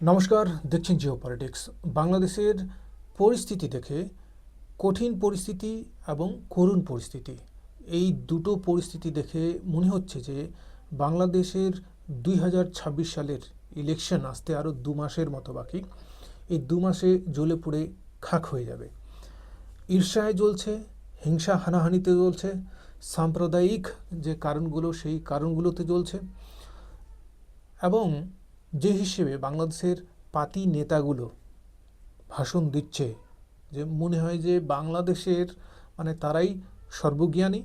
নমস্কার, দেখছেন জিও পলিটিক্স। বাংলাদেশের পরিস্থিতি দেখে কঠিন পরিস্থিতি এবং করুণ পরিস্থিতি, এই দুটো পরিস্থিতি দেখে মনে হচ্ছে যে বাংলাদেশের 2026 সালের ইলেকশন আসতে আরও 2 মাসের মতো বাকি। এই 2 মাসে জ্বলে পুড়ে খাক হয়ে যাবে। ঈর্ষায় জ্বলছে, হিংসা হানাহানিতে জ্বলছে, সাম্প্রদায়িক যে কারণগুলো সেই কারণগুলোতে জ্বলছে। এবং যে হিসেবে বাংলাদেশের পাতি নেতাগুলো ভাষণ দিচ্ছে, যে মনে হয় যে বাংলাদেশের তারাই সর্বজ্ঞানী।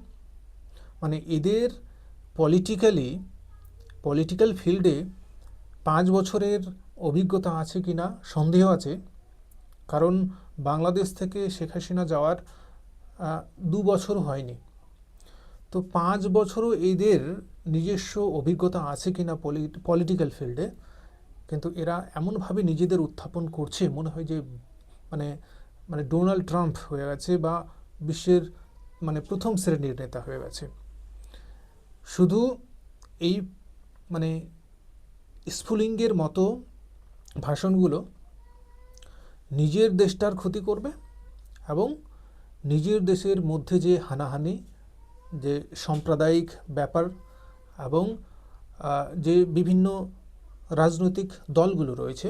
এদের পলিটিক্যাল ফিল্ডে 5 বছরের অভিজ্ঞতা আছে কি না সন্দেহ আছে। কারণ বাংলাদেশ থেকে শেখ হাসিনা যাওয়ার 2 বছর হয়নি, তো 5 বছরও এদের নিজস্ব অভিজ্ঞতা আছে কি না পলিটিক্যাল ফিল্ডে। কিন্তু এরা এমনভাবে নিজেদের উত্থাপন করছে, মনে হয় যে মানে মানে ডোনাল্ড ট্রাম্প হয়ে গেছে বা বিশ্বের প্রথম শ্রেণীর নেতা হয়ে গেছে। শুধু এই স্ফুলিঙ্গের মতো ভাষণগুলো নিজের দেশটার ক্ষতি করবে এবং নিজের দেশের মধ্যে যে হানাহানি, যে সাম্প্রদায়িক ব্যাপার এবং যে বিভিন্ন রাজনৈতিক দলগুলো রয়েছে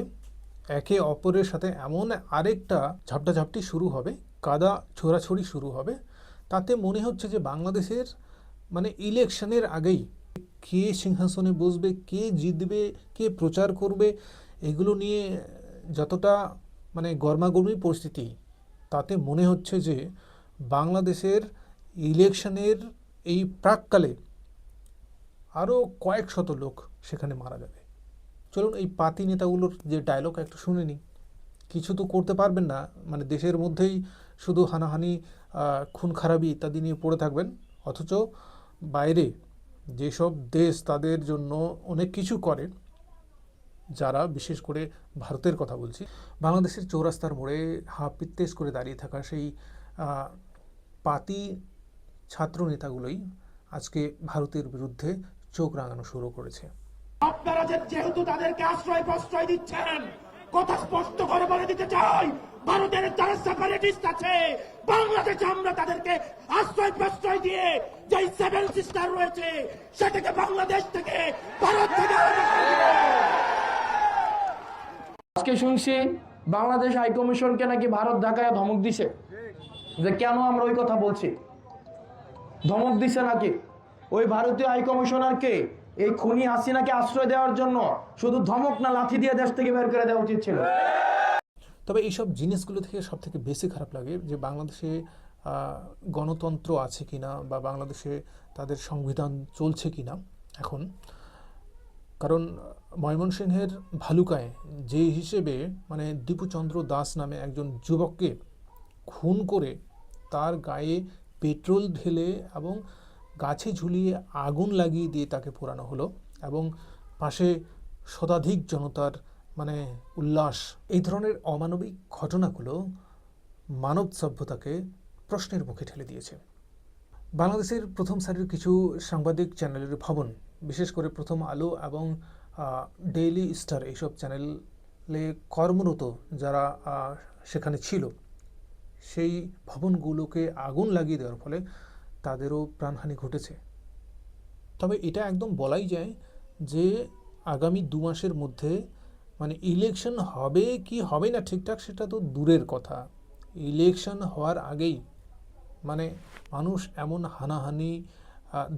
একে অপরের সাথে এমন আরেকটা ঝাপটাঝাপটি শুরু হবে, কাদা ছোড়াছড়ি শুরু হবে। তাতে মনে হচ্ছে যে বাংলাদেশের ইলেকশনের আগেই কে সিংহাসনে বসবে, কে জিতবে, কে প্রচার করবে, এগুলো নিয়ে যতটা গরমাগর্মি পরিস্থিতি, তাতে মনে হচ্ছে যে বাংলাদেশের ইলেকশনের এই প্রাককালে আরও কয়েক শত লোক সেখানে মারা যাবে। চলুন এই পাতি নেতাগুলোর যে ডায়লগ একটু শুনে নিই। কিছু তো করতে পারবেন না, দেশের মধ্যেই শুধু হানাহানি, খুন খারাপি ইত্যাদি নিয়ে পড়ে থাকবেন, অথচ বাইরে যেসব দেশ তাদের জন্য অনেক কিছু করে, যারা বিশেষ করে ভারতের কথা বলছি, বাংলাদেশের চৌরাস্তার মোড়ে পিত্তেস করে দাঁড়িয়ে থাকা সেই পাতি ছাত্র নেতাগুলোই আজকে ভারতের বিরুদ্ধে চোখ রাঙানো শুরু করেছে। আপনারা যেহেতু তাদেরকে আশ্রয় প্রশ্রয় দিচ্ছেন, কথা স্পষ্ট করে বলে দিতে চাই, ভারতের যারা সেপারেটিস্ট আছে বাংলাদেশে আমরা তাদেরকে আশ্রয় প্রশ্রয় দিয়ে যে 7 সিস্টার রয়েছে সেটাকে বাংলাদেশ থেকে, ভারত থেকে আজকে শুনছি বাংলাদেশ হাই কমিশনকে নাকি ভারত ঢাকায় ধমক দিছে, যে কেন আমরা ওই কথা বলছি। ধমক দিছে নাকি ওই ভারতীয় হাই কমিশনারকে এই খুনি হাসিনাকে আশ্রয় দেওয়ার জন্য শুধু ধমক না, লাঠি দিয়ে দেশ থেকে বের করে দেওয়া উচিত ছিল। তবে এইসব জিনিসগুলো থেকে সব থেকে বেশি খারাপ লাগে যে বাংলাদেশে গণতন্ত্র আছে কিনা বা বাংলাদেশে তাদের সংবিধান চলছে কিনা এখন। কারণ ময়মনসিংহের ভালুকায় যে হিসেবে দীপুচন্দ্র দাস নামে একজন যুবককে খুন করে তার গায়ে পেট্রোল ঢেলে এবং গাছে ঝুলিয়ে আগুন লাগিয়ে দিয়ে তাকে পোড়ানো হলো, এবং পাশে শতাধিক জনতার উল্লাস, এই ধরনের অমানবিক ঘটনাগুলো মানব সভ্যতাকে প্রশ্নের মুখে ঠেলে দিয়েছে। বাংলাদেশের প্রথম সারির কিছু সাংবাদিক চ্যানেলের ভবন, বিশেষ করে প্রথম আলো এবং ডেইলি স্টার, এইসব চ্যানেলে কর্মরত যারা সেখানে ছিল, সেই ভবনগুলোকে আগুন লাগিয়ে দেওয়ার ফলে তাদেরও প্রাণহানি ঘটেছে। তবে এটা একদম বলাই যায় যে আগামী 2 মাসের মধ্যে ইলেকশন হবে কি হবে না ঠিকঠাক সেটা তো দূরের কথা, ইলেকশন হওয়ার আগেই মানুষ এমন হানাহানি,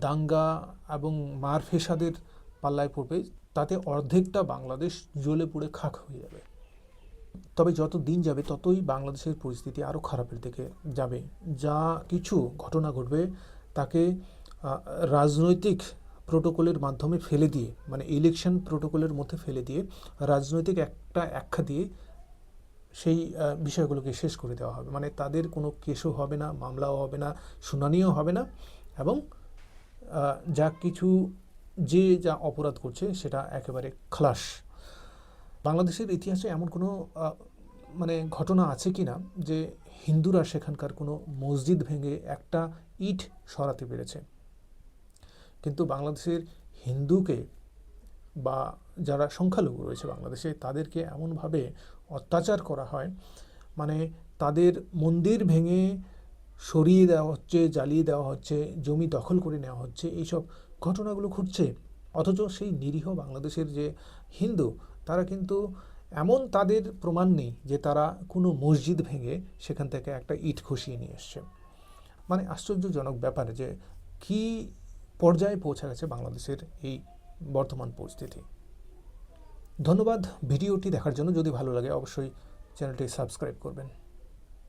দাঙ্গা এবং মার ফেসাদের পাল্লায় পড়বে, তাতে অর্ধেকটা বাংলাদেশ জ্বলে পুড়ে খাক হয়ে যাবে। তবে যত দিন যাবে ততই বাংলাদেশের পরিস্থিতি আরও খারাপের দিকে যাবে। যা কিছু ঘটনা ঘটবে তাকে রাজনৈতিক প্রোটোকলের মাধ্যমে ফেলে দিয়ে, ইলেকশন প্রোটোকলের মধ্যে ফেলে দিয়ে রাজনৈতিক একটা আখ্যা দিয়ে সেই বিষয়গুলোকে শেষ করে দেওয়া হবে। তাদের কোনো কেসও হবে না, মামলাও হবে না, শুনানিও হবে না, এবং যা কিছু যা অপরাধ করছে সেটা একেবারে খালাস। বাংলাদেশের ইতিহাসে এমন কোনো ঘটনা আছে কি না যে হিন্দুরা সেখানকার কোনো মসজিদ ভেঙে একটা ইট সরাতে পেরেছে, কিন্তু বাংলাদেশের হিন্দুকে বা যারা সংখ্যালঘু রয়েছে বাংলাদেশে তাদেরকে এমনভাবে অত্যাচার করা হয়, মানে তাদের মন্দির ভেঙে সরিয়ে দেওয়া হচ্ছে, জ্বালিয়ে দেওয়া হচ্ছে, জমি দখল করে নেওয়া হচ্ছে, এইসব ঘটনাগুলো ঘটছে। অথচ সেই নিরীহ বাংলাদেশের যে হিন্দু, তারা কিন্তু এমন তাদের প্রমাণ নেই যে তারা কোনো মসজিদ ভেঙে সেখান থেকে একটা ইট খসিয়ে নিয়ে এসছে। মানে আশ্চর্যজনক ব্যাপার যে কী পর্যায়ে পৌঁছে গেছে বাংলাদেশের এই বর্তমান পরিস্থিতি। ধন্যবাদ ভিডিওটি দেখার জন্য। যদি ভালো লাগে অবশ্যই চ্যানেলটি সাবস্ক্রাইব করবেন।